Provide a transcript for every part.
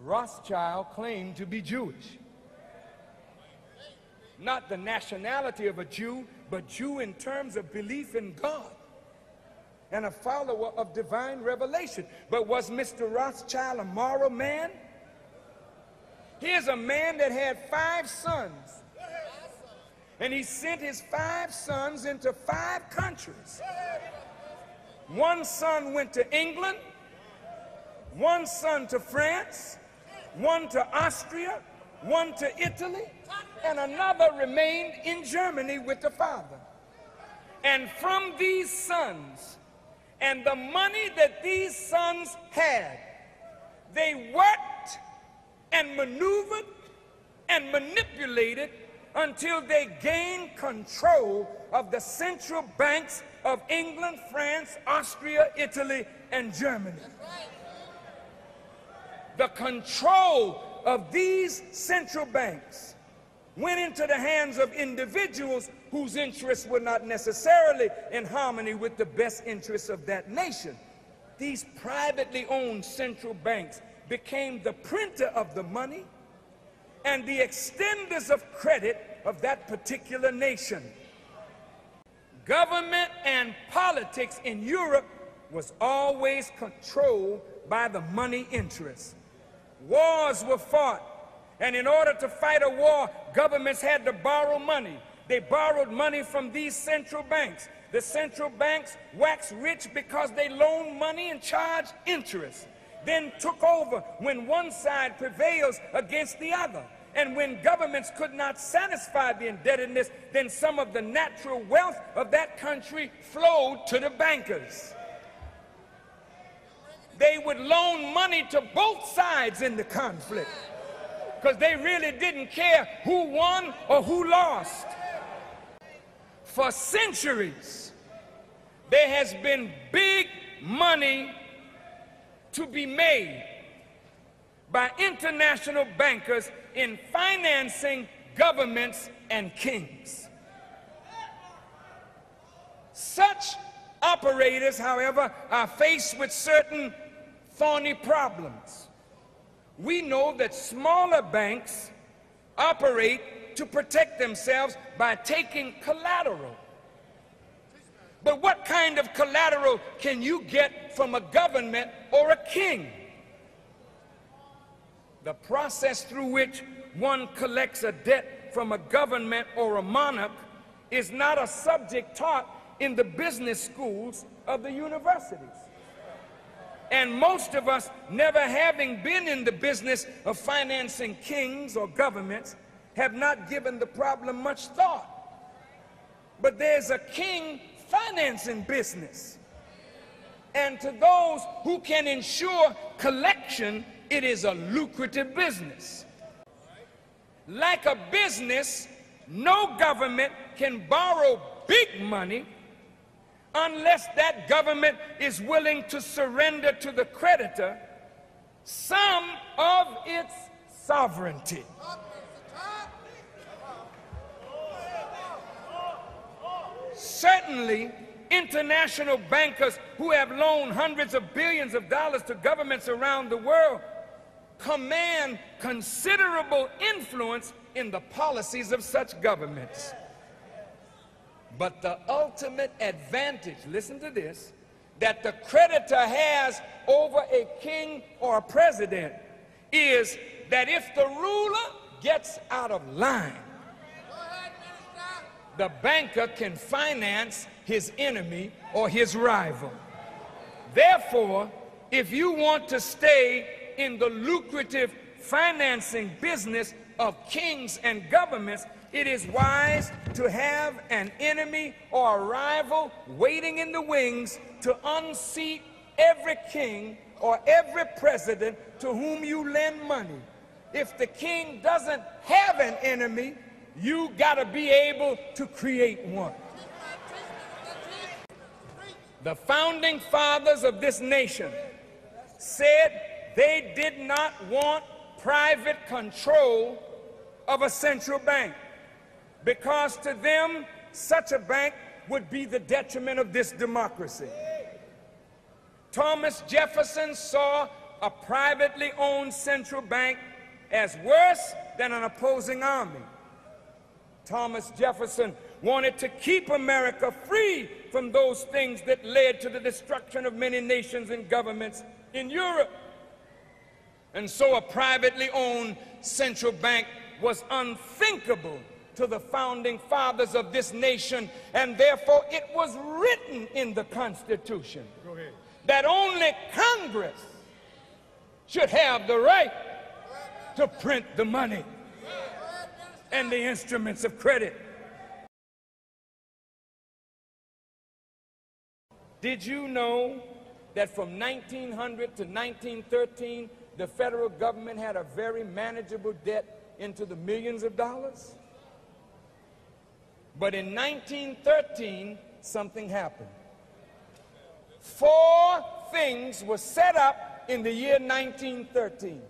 Rothschild claimed to be Jewish. Not the nationality of a Jew, but Jew in terms of belief in God and a follower of divine revelation. But was Mr. Rothschild a moral man? Here's a man that had 5 sons, and he sent his 5 sons into 5 countries. One son went to England, one son to France, one to Austria, one to Italy, and another remained in Germany with the father. And from these sons and the money that these sons had, they worked and maneuvered and manipulated until they gained control of the central banks of England, France, Austria, Italy, and Germany. The control of these central banks went into the hands of individuals whose interests were not necessarily in harmony with the best interests of that nation. These privately owned central banks became the printer of the money and the extenders of credit of that particular nation. Government and politics in Europe was always controlled by the money interests. Wars were fought, and in order to fight a war, governments had to borrow money. They borrowed money from these central banks. The central banks waxed rich because they loaned money and charged interest, then took over when one side prevails against the other. And when governments could not satisfy the indebtedness, then some of the natural wealth of that country flowed to the bankers. They would loan money to both sides in the conflict because they really didn't care who won or who lost. For centuries, there has been big money to be made by international bankers in financing governments and kings. Such operators, however, are faced with certain thorny problems. We know that smaller banks operate to protect themselves by taking collateral. But what kind of collateral can you get from a government or a king? The process through which one collects a debt from a government or a monarch is not a subject taught in the business schools of the universities. And most of us, never having been in the business of financing kings or governments, have not given the problem much thought. But there's a king financing business. And to those who can ensure collection, it is a lucrative business. Like a business, no government can borrow big money unless that government is willing to surrender to the creditor some of its sovereignty. Certainly, international bankers who have loaned hundreds of billions of dollars to governments around the world command considerable influence in the policies of such governments. But the ultimate advantage, listen to this, that the creditor has over a king or a president is that if the ruler gets out of line, the banker can finance his enemy or his rival. Therefore, if you want to stay in the lucrative financing business of kings and governments, it is wise to have an enemy or a rival waiting in the wings to unseat every king or every president to whom you lend money. If the king doesn't have an enemy, you got to be able to create one. The founding fathers of this nation said they did not want private control of a central bank, because to them, such a bank would be the detriment of this democracy. Thomas Jefferson saw a privately owned central bank as worse than an opposing army. Thomas Jefferson wanted to keep America free from those things that led to the destruction of many nations and governments in Europe. And so a privately owned central bank was unthinkable to the founding fathers of this nation, and therefore it was written in the Constitution that only Congress should have the right to print the money and the instruments of credit. Did you know that from 1900 to 1913, the federal government had a very manageable debt into the millions of dollars? But in 1913, something happened. 4 things were set up in the year 1913.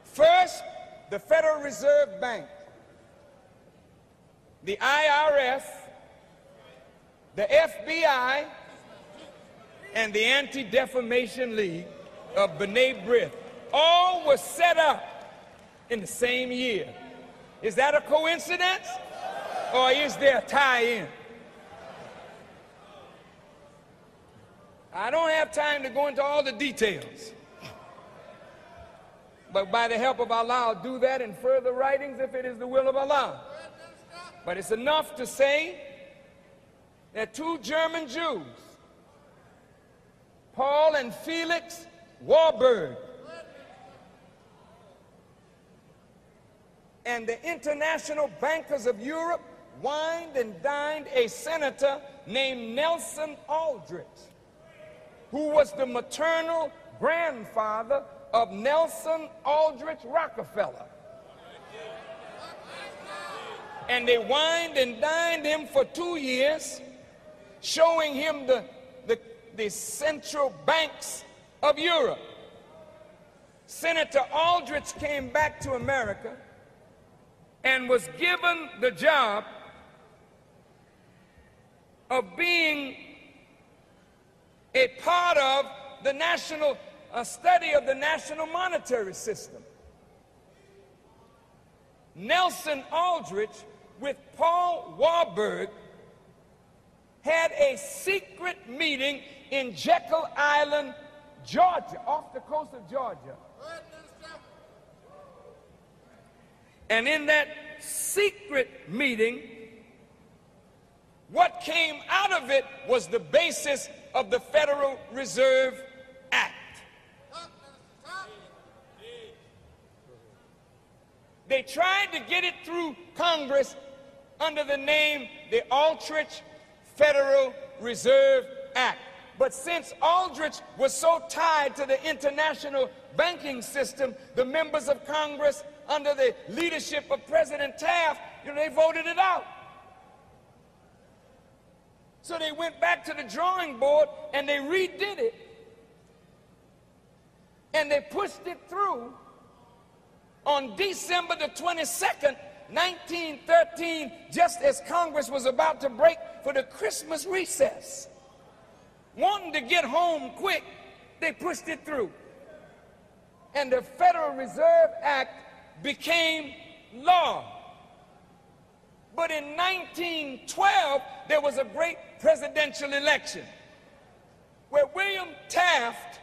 First, the Federal Reserve Bank, the IRS, the FBI, and the Anti-Defamation League of B'nai B'rith all were set up in the same year. Is that a coincidence? Or is there a tie-in? I don't have time to go into all the details. But by the help of Allah, I'll do that in further writings if it is the will of Allah. But it's enough to say that 2 German Jews, Paul and Felix Warburg, and the international bankers of Europe wined and dined a senator named Nelson Aldrich, who was the maternal grandfather of Nelson Aldrich Rockefeller. And they wined and dined him for 2 years, showing him the central banks of Europe. Senator Aldrich came back to America and was given the job of being a part of the national study of the national monetary system. Nelson Aldrich with Paul Warburg had a secret meeting in Jekyll Island, Georgia, off the coast of Georgia. And in that secret meeting, what came out of it was the basis of the Federal Reserve Act. They tried to get it through Congress under the name the Aldrich Federal Reserve Act. But since Aldrich was so tied to the international banking system, the members of Congress under the leadership of President Taft, they voted it out. So they went back to the drawing board and they redid it. And they pushed it through on December the 22nd, 1913, just as Congress was about to break for the Christmas recess. Wanting to get home quick, they pushed it through. And the Federal Reserve Act became law. But in 1912, there was a great presidential election where William Taft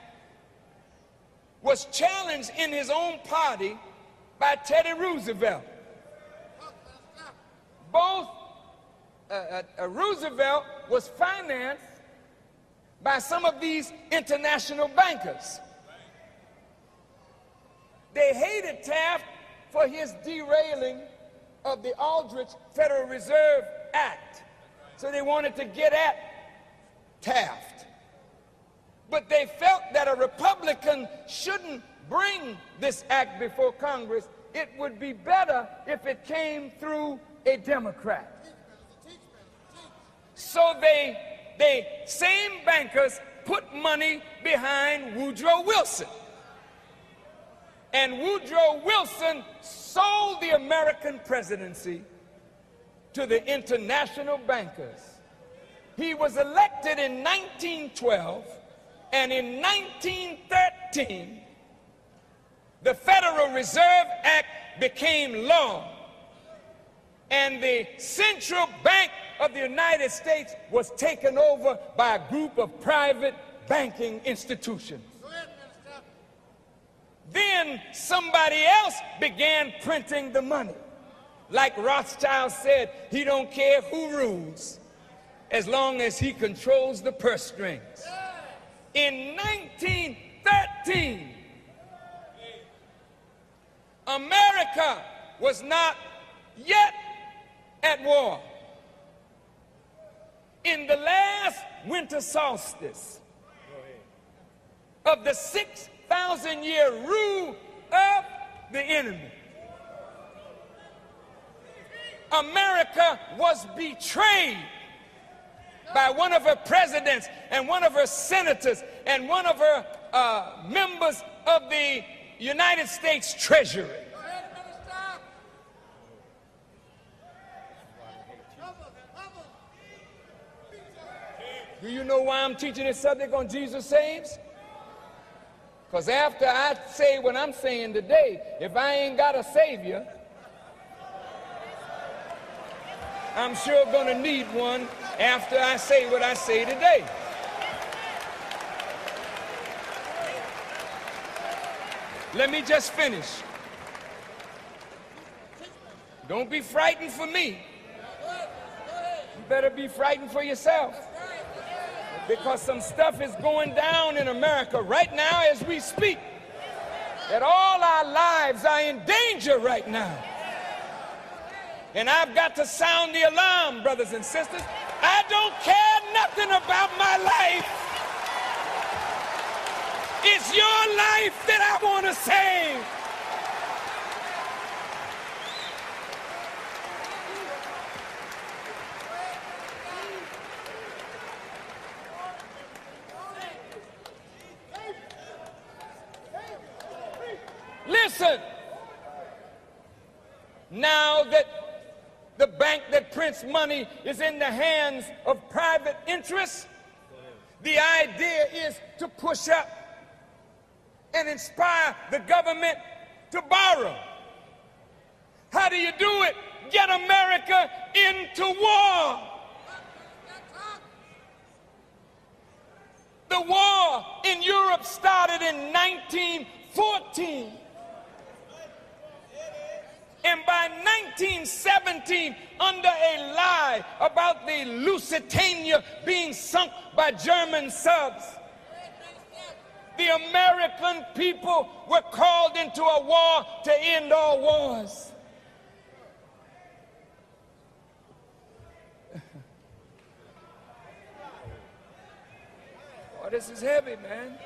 was challenged in his own party by Teddy Roosevelt. Both Roosevelt was financed by some of these international bankers. They hated Taft for his derailing of the Aldrich Federal Reserve Act. So they wanted to get at Taft. But they felt that a Republican shouldn't bring this act before Congress. It would be better if it came through a Democrat. So they same bankers put money behind Woodrow Wilson. And Woodrow Wilson sold the American presidency to the international bankers. He was elected in 1912, and in 1913, 1913, the Federal Reserve Act became law, and the Central Bank of the United States was taken over by a group of private banking institutions. Then somebody else began printing the money. Like Rothschild said, he don't care who rules as long as he controls the purse strings. In 1913, America was not yet at war. In the last winter solstice of the 6,000-year rule of the enemy, America was betrayed by one of her presidents and one of her senators and one of her members of the United States Treasury. Do you know why I'm teaching this subject on Jesus Saves? Because after I say what I'm saying today, if I ain't got a Savior, I'm sure gonna need one after I say what I say today. Let me just finish. Don't be frightened for me. You better be frightened for yourself. Because some stuff is going down in America right now as we speak. That all our lives are in danger right now. And I've got to sound the alarm, brothers and sisters. I don't care nothing about my life. It's your life that I want to save. Listen, now that the bank that prints money is in the hands of private interests, the idea is to push up and inspire the government to borrow. How do you do it? Get America into war. The war in Europe started in 1914. And by 1917, under a lie about the Lusitania being sunk by German subs, the American people were called into a war to end all wars. Oh, this is heavy, man.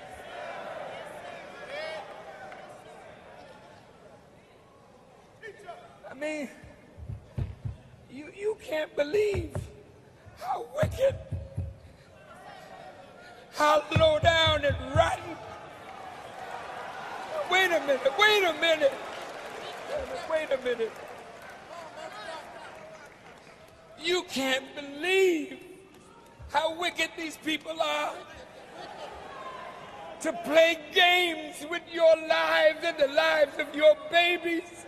I mean, you can't believe how wicked, how low down and rotten. Wait a minute, wait a minute, wait a minute. You can't believe how wicked these people are. To play games with your lives and the lives of your babies.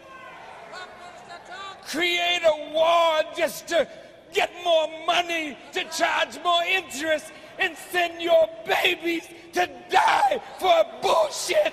Create a war just to get more money, to charge more interest, and send your babies to die for bullshit.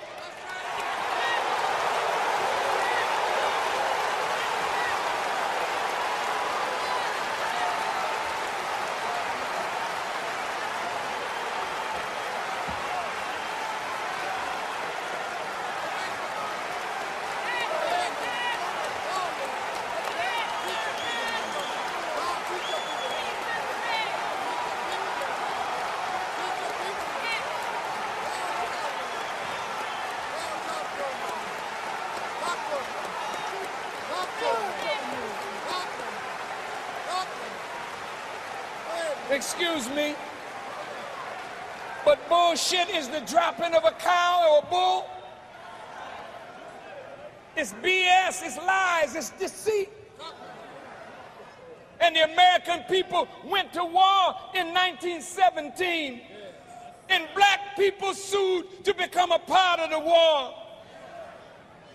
Excuse me, but bullshit is the dropping of a cow or a bull. It's BS, it's lies, it's deceit. And the American people went to war in 1917, and black people sued to become a part of the war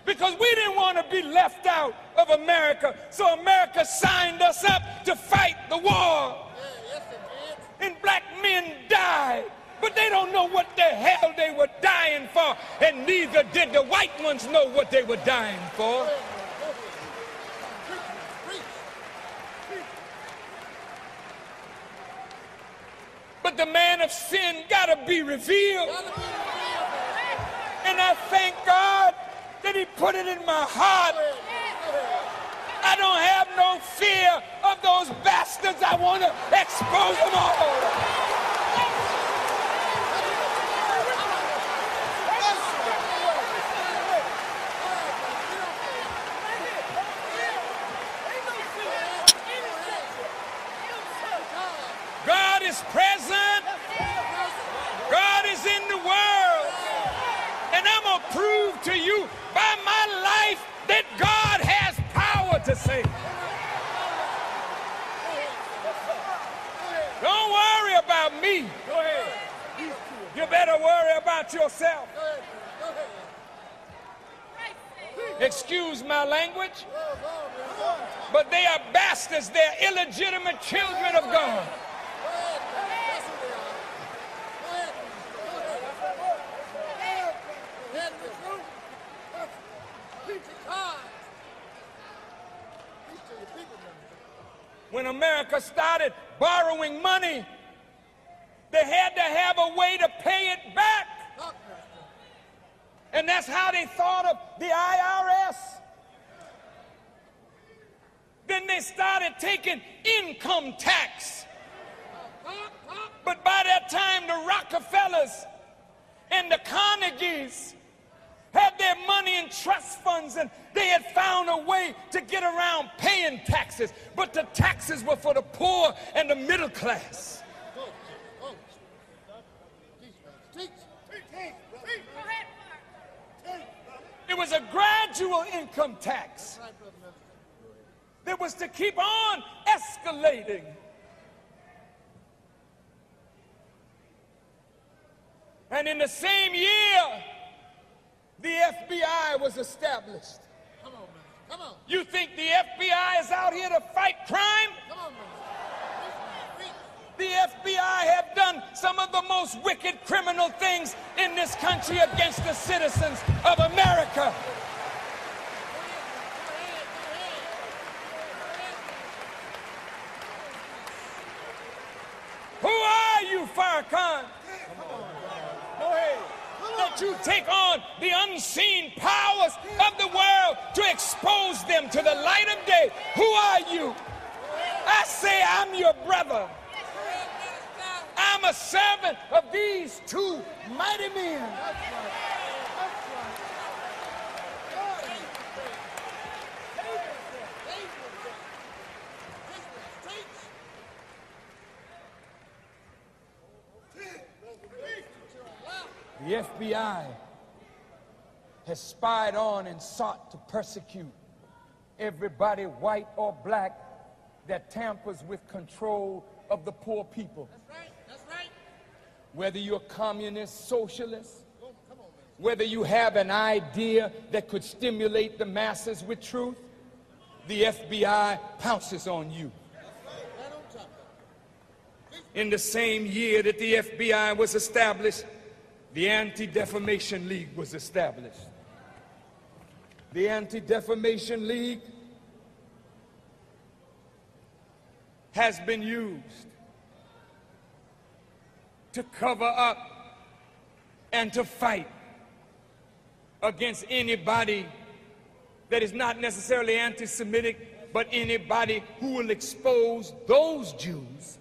because we didn't want to be left out of America. So America signed us up to fight the war. And black men died, but they don't know what the hell they were dying for, and neither did the white ones know what they were dying for. But the man of sin gotta be revealed. And I thank God that he put it in my heart. I don't have no fear of those bastards. I want to expose them all. God is present. God is in the world. And I'm going to prove to you by my life that God has power to save. Don't worry about me. Go ahead. You better worry about yourself. Excuse my language, but they are bastards. They're illegitimate children of God. When America started borrowing money, they had to have a way to pay it back. And that's how they thought of the IRS. Then they started taking income tax. But by that time, the Rockefellers and the Carnegies had their money in trust funds, and they had found a way to get around paying taxes. But the taxes were for the poor and the middle class. It was a gradual income tax that was to keep on escalating. And in the same year, the FBI was established. Come on, man. Come on. You think the FBI is out here to fight crime? Come on, man. The FBI have done some of the most wicked criminal things in this country against the citizens of America. Who are you, Farrakhan? Go ahead. That you take on the unseen powers of the world to expose them to the light of day. Who are you? I say I'm your brother. I'm a servant of these two mighty men. The FBI has spied on and sought to persecute everybody, white or black, that tampers with control of the poor people. That's right. That's right. Whether you're communist, socialist, whether you have an idea that could stimulate the masses with truth, the FBI pounces on you. In the same year that the FBI was established, the Anti-Defamation League was established. The Anti-Defamation League has been used to cover up and to fight against anybody that is not necessarily anti-Semitic, but anybody who will expose those Jews